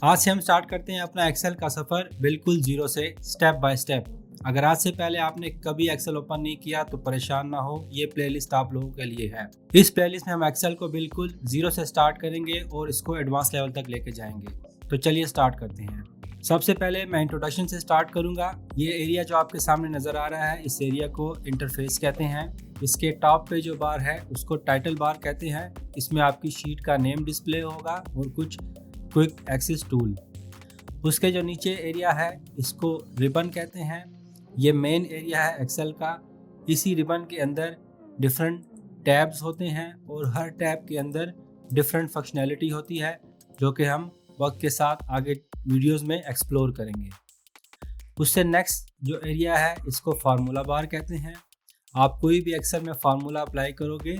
आज से हम स्टार्ट करते हैं अपना एक्सेल का सफ़र बिल्कुल जीरो से, स्टेप बाय स्टेप। अगर आज से पहले आपने कभी एक्सेल ओपन नहीं किया तो परेशान ना हो, ये प्लेलिस्ट आप लोगों के लिए है। इस प्लेलिस्ट में हम एक्सेल को बिल्कुल जीरो से स्टार्ट करेंगे और इसको एडवांस लेवल तक लेके जाएंगे। तो चलिए स्टार्ट करते हैं। सबसे पहले मैं इंट्रोडक्शन से स्टार्ट करूंगा। ये एरिया जो आपके सामने नज़र आ रहा है, इस एरिया को इंटरफेस कहते हैं। इसके टॉप पे जो बार है उसको टाइटल बार कहते हैं। इसमें आपकी शीट का नेम डिस्प्ले होगा और कुछ क्विक एक्सेस टूल। उसके जो नीचे एरिया है इसको रिबन कहते हैं। ये मेन एरिया है एक्सेल का। इसी रिबन के अंदर डिफरेंट टैब्स होते हैं और हर टैब के अंदर डिफरेंट फंक्शनैलिटी होती है, जो कि हम वक्त के साथ आगे वीडियोस में एक्सप्लोर करेंगे। उससे नेक्स्ट जो एरिया है इसको फार्मूला बार कहते हैं। आप कोई भी एक्सेल में फार्मूला अप्लाई करोगे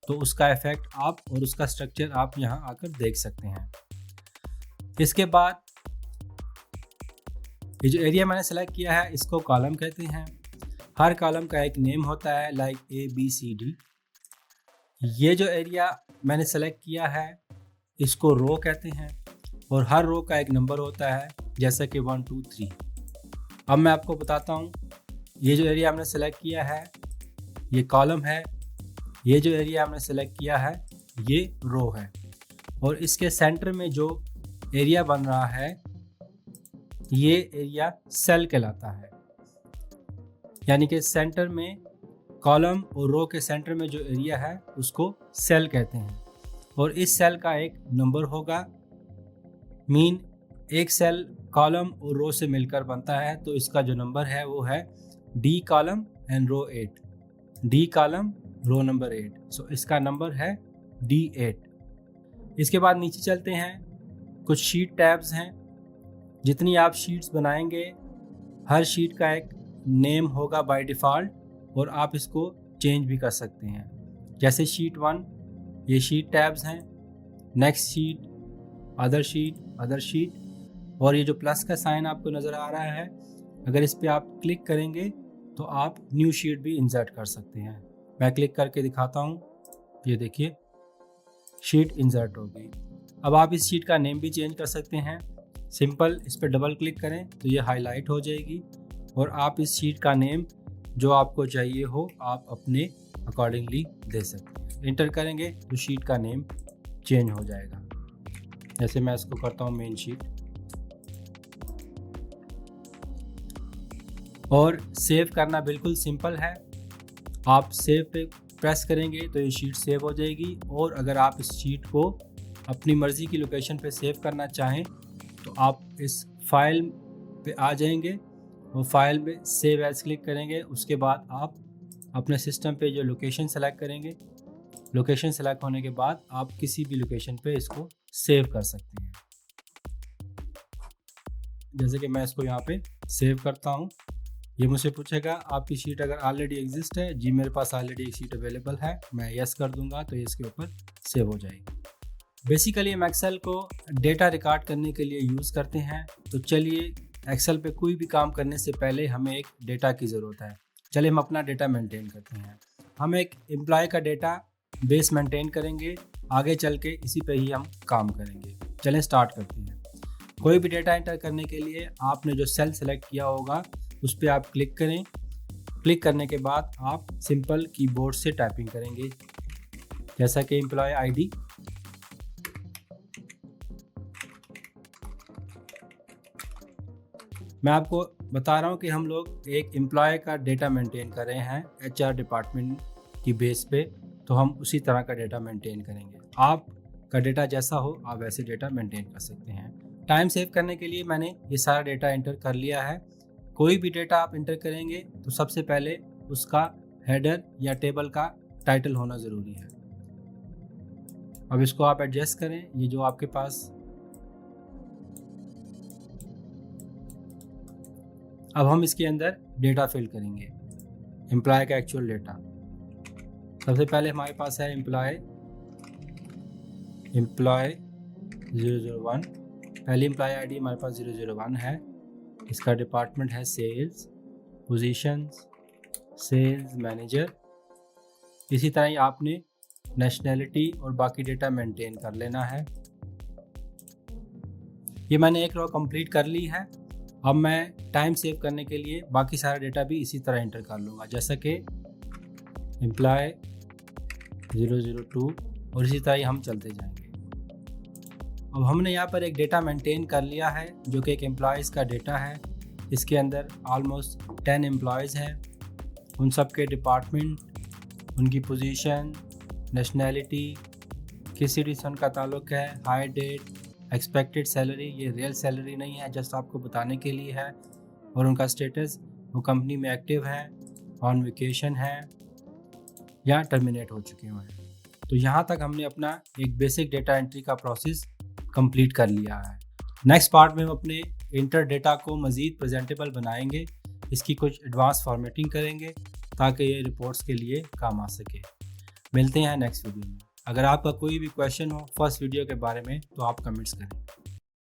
तो उसका इफेक्ट आप और उसका स्ट्रक्चर आप यहाँ आकर देख सकते हैं। इसके बाद ये जो एरिया मैंने सेलेक्ट किया है इसको कॉलम कहते हैं। हर कॉलम का एक नेम होता है, लाइक ABCD। ये जो एरिया मैंने सेलेक्ट किया है इसको रो कहते हैं और हर रो का एक नंबर होता है, जैसा कि 1 2 3। अब मैं आपको बताता हूँ, ये जो एरिया हमने सेलेक्ट किया है ये कॉलम है, ये जो एरिया हमने सेलेक्ट किया है ये रो है, और इसके सेंटर में जो एरिया बन रहा है ये एरिया सेल कहलाता है। यानी कि सेंटर में कॉलम और रो के सेंटर में जो एरिया है उसको सेल कहते हैं, और इस सेल का एक नंबर होगा। मीन एक सेल कॉलम और रो से मिलकर बनता है, तो इसका जो नंबर है वो है D column and row 8। D column row number 8, सो इसका नंबर है D8। इसके बाद नीचे चलते हैं। कुछ शीट टैब्स हैं। जितनी आप शीट्स बनाएंगे हर शीट का एक नेम होगा बाय डिफ़ॉल्ट, और आप इसको चेंज भी कर सकते हैं। जैसे शीट 1 ये शीट टैब्स हैं, नेक्स्ट शीट, अदर शीट, और ये जो प्लस का साइन आपको नज़र आ रहा है, अगर इस पर आप क्लिक करेंगे तो आप न्यू शीट भी इंसर्ट कर सकते हैं। मैं क्लिक करके दिखाता हूँ, ये देखिए शीट इंसर्ट हो गई। अब आप इस शीट का नेम भी चेंज कर सकते हैं। सिंपल इस पर डबल क्लिक करें तो ये हाईलाइट हो जाएगी, और आप इस शीट का नेम जो आपको चाहिए हो आप अपने अकॉर्डिंगली दे सकते हैं। इंटर करेंगे तो शीट का नेम चेंज हो जाएगा। जैसे मैं इसको करता हूँ मेन शीट, और सेव करना बिल्कुल सिंपल है। आप सेव पे प्रेस करेंगे तो ये शीट सेव हो जाएगी, और अगर आप इस शीट को अपनी मर्ज़ी की लोकेशन पे सेव करना चाहें तो आप इस फाइल पे आ जाएंगे और फाइल में सेव एज क्लिक करेंगे। उसके बाद आप अपने सिस्टम पे जो लोकेशन सेलेक्ट करेंगे, लोकेशन सेलेक्ट होने के बाद आप किसी भी लोकेशन पे इसको सेव कर सकते हैं। जैसे कि मैं इसको यहाँ पे सेव करता हूँ। ये मुझसे पूछेगा आपकी शीट अगर ऑलरेडी एग्जिस्ट है। जी मेरे पास ऑलरेडी एक शीट अवेलेबल है, मैं यस कर दूंगा तो ये इसके ऊपर सेव हो जाएगी। बेसिकली हम एक्सेल को डेटा रिकॉर्ड करने के लिए यूज़ करते हैं। तो चलिए एक्सेल पे कोई भी काम करने से पहले हमें एक डेटा की ज़रूरत है। चलिए हम अपना डेटा मेंटेन करते हैं। हम एक एम्प्लॉय का डेटा बेस मेंटेन करेंगे, आगे चल के इसी पे ही हम काम करेंगे। चलें स्टार्ट करते हैं। कोई भी डेटा एंटर करने के लिए आपने जो सेल सेलेक्ट किया होगा उस पर आप क्लिक करें। क्लिक करने के बाद आप सिंपल कीबोर्ड से टाइपिंग करेंगे, जैसा कि एम्प्लॉय ID। मैं आपको बता रहा हूँ कि हम लोग एक एम्प्लॉय का डेटा मेंटेन कर रहे हैं HR डिपार्टमेंट की बेस पे, तो हम उसी तरह का डेटा मेंटेन करेंगे। आपका डेटा जैसा हो आप वैसे डेटा मेंटेन कर सकते हैं। टाइम सेव करने के लिए मैंने ये सारा डेटा एंटर कर लिया है। कोई भी डेटा आप एंटर करेंगे तो सबसे पहले उसका हेडर या टेबल का टाइटल होना ज़रूरी है। अब इसको आप एडजस्ट करें। ये जो आपके पास, अब हम इसके अंदर डेटा फिल करेंगे, एम्प्लॉय का एक्चुअल डेटा। सबसे पहले हमारे पास है एम्प्लॉय 001। पहली एम्प्लॉय ID हमारे पास 001 है। इसका डिपार्टमेंट है सेल्स, पोजीशंस सेल्स मैनेजर। इसी तरह ही आपने नेशनैलिटी और बाकी डेटा मेंटेन कर लेना है। ये मैंने एक रो कंप्लीट कर ली है। अब मैं टाइम सेव करने के लिए बाकी सारा डेटा भी इसी तरह एंटर कर लूँगा, जैसा कि एम्प्लॉय 002 और इसी तरह ही हम चलते जाएंगे। अब हमने यहाँ पर एक डेटा मेंटेन कर लिया है जो कि एक एम्प्लॉयज़ का डेटा है। इसके अंदर ऑलमोस्ट 10 एम्प्लॉयज़ हैं, उन सब के डिपार्टमेंट, उनकी पोजीशन, नेशनैलिटी, किस सिटी से उनका ताल्लुक़ है, हायर डेट, एक्सपेक्टेड सैलरी, ये रियल सैलरी नहीं है, जस्ट आपको बताने के लिए है, और उनका स्टेटस, वो कंपनी में एक्टिव है, ऑन वेकेशन है या टर्मिनेट हो चुके हैं। तो यहाँ तक हमने अपना एक बेसिक डेटा एंट्री का प्रोसेस कंप्लीट कर लिया है। नेक्स्ट पार्ट में हम अपने इंटर डेटा को मज़ीद प्रेजेंटेबल बनाएंगे, इसकी कुछ एडवांस फॉर्मेटिंग करेंगे ताकि ये रिपोर्ट्स के लिए काम आ सके। मिलते हैं नेक्स्ट वीडियो में। अगर आपका कोई भी क्वेश्चन हो फर्स्ट वीडियो के बारे में तो आप कमेंट्स करें।